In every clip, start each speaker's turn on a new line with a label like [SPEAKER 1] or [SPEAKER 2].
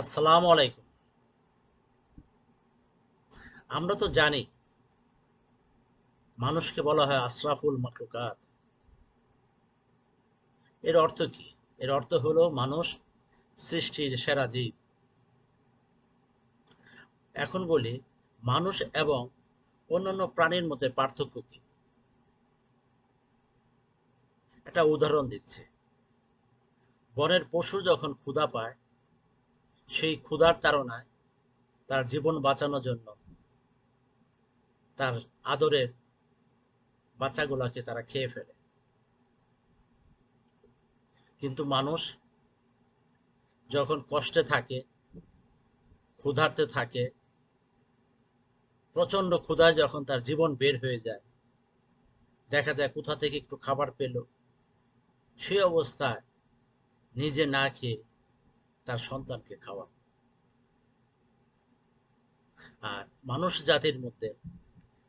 [SPEAKER 1] আসসালামু আলাইকুম। আমরা তো জানি মানুষকে বলা হয় আশরাফুল মাখলুকাত। এর অর্থ কি? এর অর্থ হলো মানুষ সৃষ্টির সেরা জীব। এখন বলি, মানুষ এবং অন্যান্য প্রাণীর মধ্যে পার্থক্য কি? একটা উদাহরণ দিচ্ছি। বনের পশু যখন ক্ষুধা পায়, সেই ক্ষুধার তাড়নায় তার জীবন বাঁচানোর জন্য তার আদরের বাচ্চাগুলোকে তারা খেয়ে ফেলে। কিন্তু মানুষ যখন কষ্টে থাকে, ক্ষুধার্তে থাকে, প্রচন্ড ক্ষুধায় যখন তার জীবন বের হয়ে যায়, দেখা যায় কোথা থেকে একটু খাবার পেল, সেই অবস্থায় নিজে না খেয়ে তার সন্তানকে খাওয়ায়। আর মানুষ জাতির মধ্যে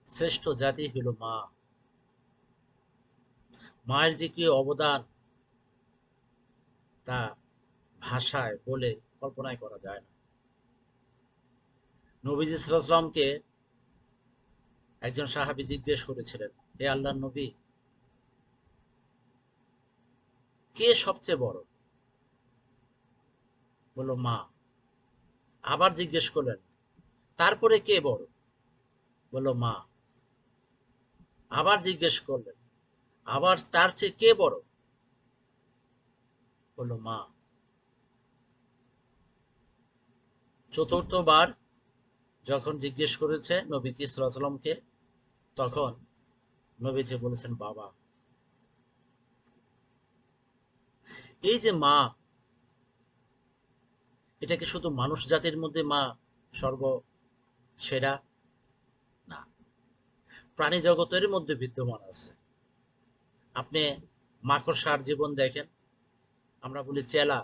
[SPEAKER 1] শ্রেষ্ঠ জাতি হলো মা। মায়ের যে কি অবদান, তা ভাষায় বলে কল্পনাই করা যায় না। নবীজি সাল্লাল্লাহু আলাইহি সাল্লামকে একজন সাহাবী জিজ্ঞেস করেছিলেন, হে আল্লাহর নবী, কে সবচেয়ে বড়? বলল মা। আবার জিজ্ঞেস করলেন, তারপরে কে বড়? বলল মা। আবার জিজ্ঞেস করলেন, আবার তার চেয়ে কে বড়? বলল মা। চতুর্থবার যখন জিজ্ঞেস করেছে নবীজি সাল্লাল্লাহু আলাইহি সাল্লামকে, তখন নবীজি বলেছেন বাবা। এই যে মা, এটা কি শুধু মানুষ জাতির মধ্যে মা সর্বসেরা? না, প্রাণী জগতের মধ্যে বিদ্যমান আছে। আপনি মাকড়সার জীবন দেখেন। আমরা বলি চেলা,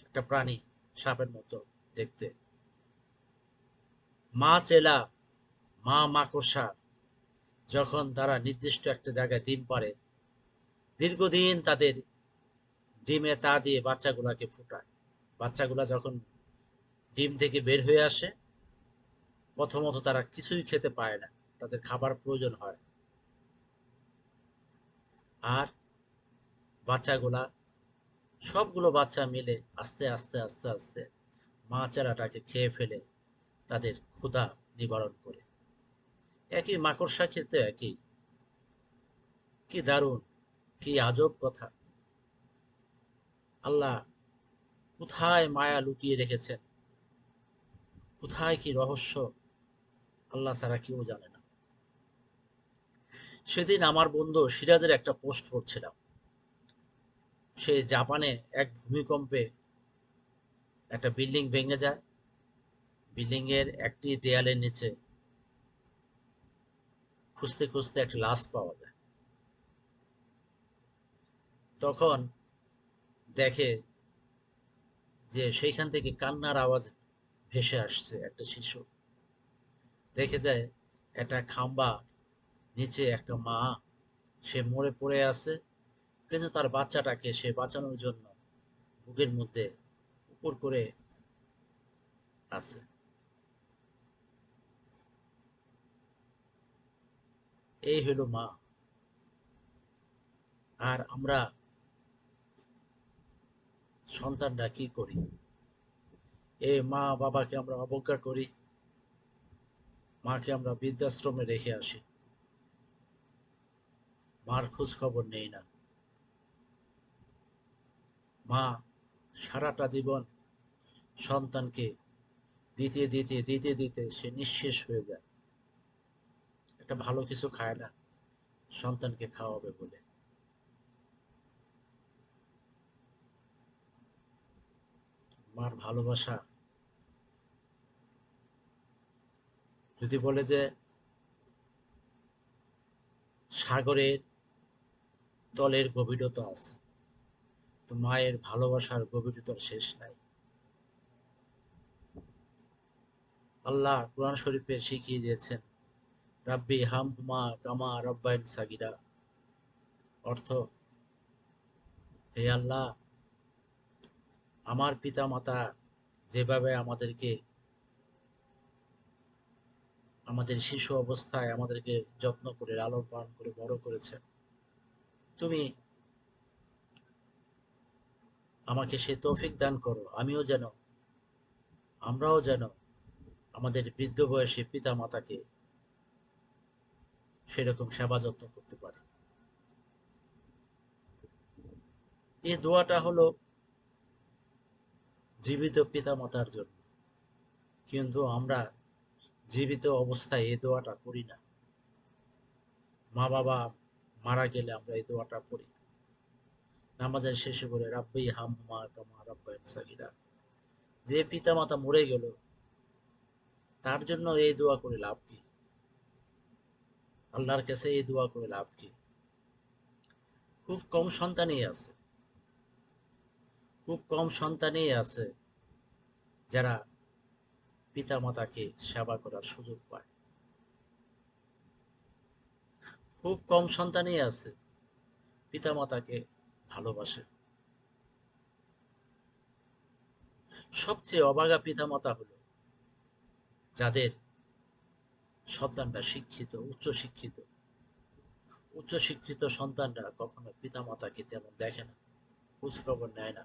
[SPEAKER 1] একটা প্রাণী, সাপের মতো দেখতে। মা চেলা, মা মাকড়সা যখন তারা নির্দিষ্ট একটা জায়গায় ডিম পারে, দীর্ঘদিন তাদের ডিমে তা দিয়ে বাচ্চাগুলাকে ফুটায়। বাচ্চাগুলা যখন ডিম থেকে বের হয়ে আসে, প্রথমত তারা কিছুই খেতে পায় না, তাদের খাবার প্রয়োজন হয়। আর বাচ্চাগুলা, সবগুলো বাচ্চা মিলে আস্তে আস্তে আস্তে আস্তে মা চারাটাকে খেয়ে ফেলে তাদের ক্ষুধা নিবারণ করে। একই মাকড়সা খেতে একই। কি দারুণ, কি আজব কথা! আল্লাহ কোথায় মায়া লুকিয়ে রেখেছেন, কোথায় কি রহস্য, আল্লাহ ছাড়া কেউ জানে না। সেদিন আমার বন্ধু সিরাজের একটা পোস্ট পড়ছিলাম। সে জাপানে এক ভূমিকম্পে একটা বিল্ডিং ভেঙে যায়। বিল্ডিং এর একটি দেয়ালের নিচে খুঁজতে খুঁজতে একটা লাশ পাওয়া যায়। তখন দেখে যে সেইখান থেকে কান্নার আওয়াজ ভেসে আসছে একটা শিশু। দেখে যায় একটা খাম্বা নিচে একটা মা, সে মরে পড়ে আছে, কিন্তু তার বাচ্চাটাকে সে বাঁচানোর জন্য বুকের মধ্যে উপর করে আছে। এই হলো মা। আর আমরা সন্তানরা কি করি? এই মা বাবাকে আমরা অবজ্ঞা করি, মাকে আমরা বৃদ্ধাশ্রমে রেখে আসি, মার খোঁজ খবর নেই না। মা সারাটা জীবন সন্তানকে দিতে দিতে দিতে দিতে সে নিঃশেষ হয়ে যায়, একটা ভালো কিছু খায় না সন্তানকে খাওয়াবে বলে। মার ভালোবাসা, যদি বলে যে সাগরের তলের গভীরতা আছে, তো মায়ের ভালোবাসার গভীরতার শেষ নাই। আল্লাহ কোরআন শরীফে শিখিয়ে দিয়েছেন, রাব্বি হামহুমা কামা রাব্বায়ানি সাগীরা। অর্থ, হে আল্লাহ, আমার পিতা মাতা যেভাবে আমাদেরকে আমাদের শিশু অবস্থায় আমাদেরকে যত্ন করে লালন পালন করে বড় করেছে, তুমি আমাকে সে তৌফিক দান করো, আমরাও যেন আমাদের বৃদ্ধ বয়সে পিতা মাতাকে সেরকম সেবা যত্ন করতে পারি। এই দোয়াটা হলো জীবিত পিতা মাতার জন্য, কিন্তু আমরা জীবিত অবস্থায় এই দোয়াটা করি না। মা বাবা মারা গেলে আমরা এই দোয়াটা পড়ি, নামাজের শেষে বলে রাব্বি হাম্মা কামা রাব্বায়ানি সাগীরা। যে পিতা মাতা মরে গেল তার জন্য এই দোয়া করে লাভ কি? আল্লাহর কাছে এই দোয়া করে লাভ কি? খুব কম সন্তানই আছে, খুব কম সন্তানই আছে যারা পিতা মাতাকে সেবা করার সুযোগ পায়। খুব কম সন্তানই আছে পিতা মাতাকে ভালোবাসে। সবচেয়ে অবাগা পিতা মাতা হলো যাদের সন্তানরা শিক্ষিত, উচ্চশিক্ষিত। উচ্চশিক্ষিত সন্তানরা কখনো পিতা মাতাকে তেমন দেখে না, খোঁজ খবর নেয় না।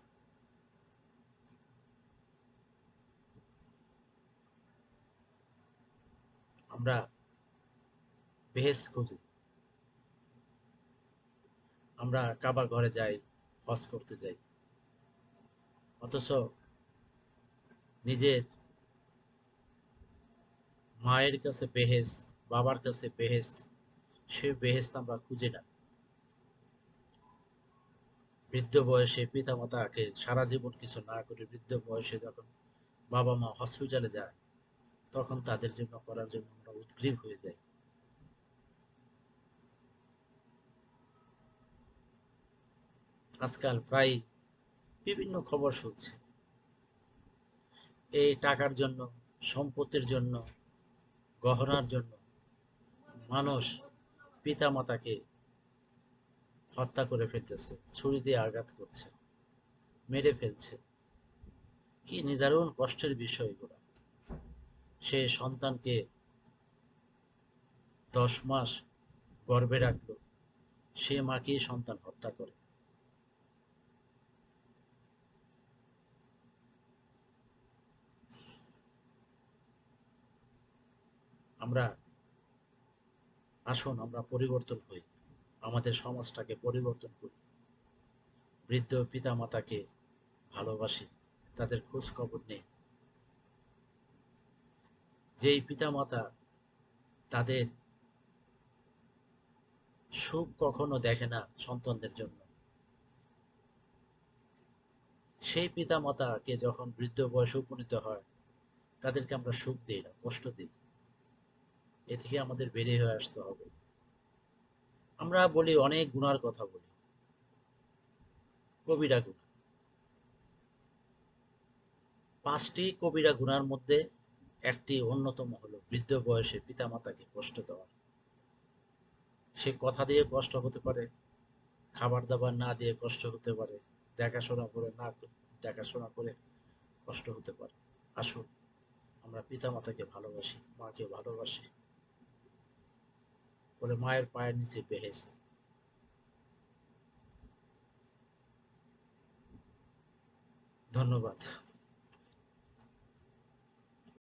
[SPEAKER 1] আমরা বেহেশত খুঁজি, আমরা কাবা ঘরে যাই, হজ করতে যাই, অথচ নিজের মায়ের কাছে বেহেশত, বাবার কাছে বেহেশত, সে বেহেশত আমরা খুঁজি না। বৃদ্ধ বয়সে পিতা মাতাকে সারা জীবন কিছু না করে বৃদ্ধ বয়সে যখন বাবা মা হসপিটালে যায়, তখন তাদের জন্য করার জন্য আমরা উদগ্রীব হয়ে যাই। আজকাল প্রায় বিভিন্ন খবর শুনছি, এই টাকার জন্য, সম্পত্তির জন্য, গহনার জন্য মানুষ পিতা মাতাকে হত্যা করে ফেলতেছে, ছুরি দিয়ে আঘাত করছে, মেরে ফেলছে। কি নিদারুণ কষ্টের বিষয় এগুলো। সে সন্তানকে 10 মাস গর্ভে রাখলো, সে মাকেই সন্তান হত্যা করে। আমরা আসুন আমরা পরিবর্তন হই, আমাদের সমাজটাকে পরিবর্তন করি, বৃদ্ধ পিতা মাতাকে ভালোবাসি, তাদের খোঁজ খবর নেই। যেই পিতা মাতা তাদের সুখ কখনো দেখে না সন্তানদের জন্য, সেই পিতা মাতাকে যখন বৃদ্ধ বয়সে উপনীত হয়, তাদেরকে আমরা সুখ দিই না, কষ্ট দিই। এ থেকে আমাদের বেরিয়ে হয়ে আসতে হবে। আমরা বলি অনেক গুনার কথা বলি, কবিরা গুনাহ। 5টি কবিরা গুনার মধ্যে একটি অন্যতম হলো বৃদ্ধ বয়সে পিতামাতাকে কষ্ট দেওয়া। সে কথা দিয়ে কষ্ট হতে পারে, খাবার দাবার না দিয়ে কষ্ট হতে পারে, দেখাশোনা করে না দেখাশোনা করে কষ্ট হতে পারে। আসুন আমরা পিতামাতাকে ভালোবাসি, মাকে ভালোবাসি, বলে মায়ের পায়ের নিচে বেহেশত। ধন্যবাদ।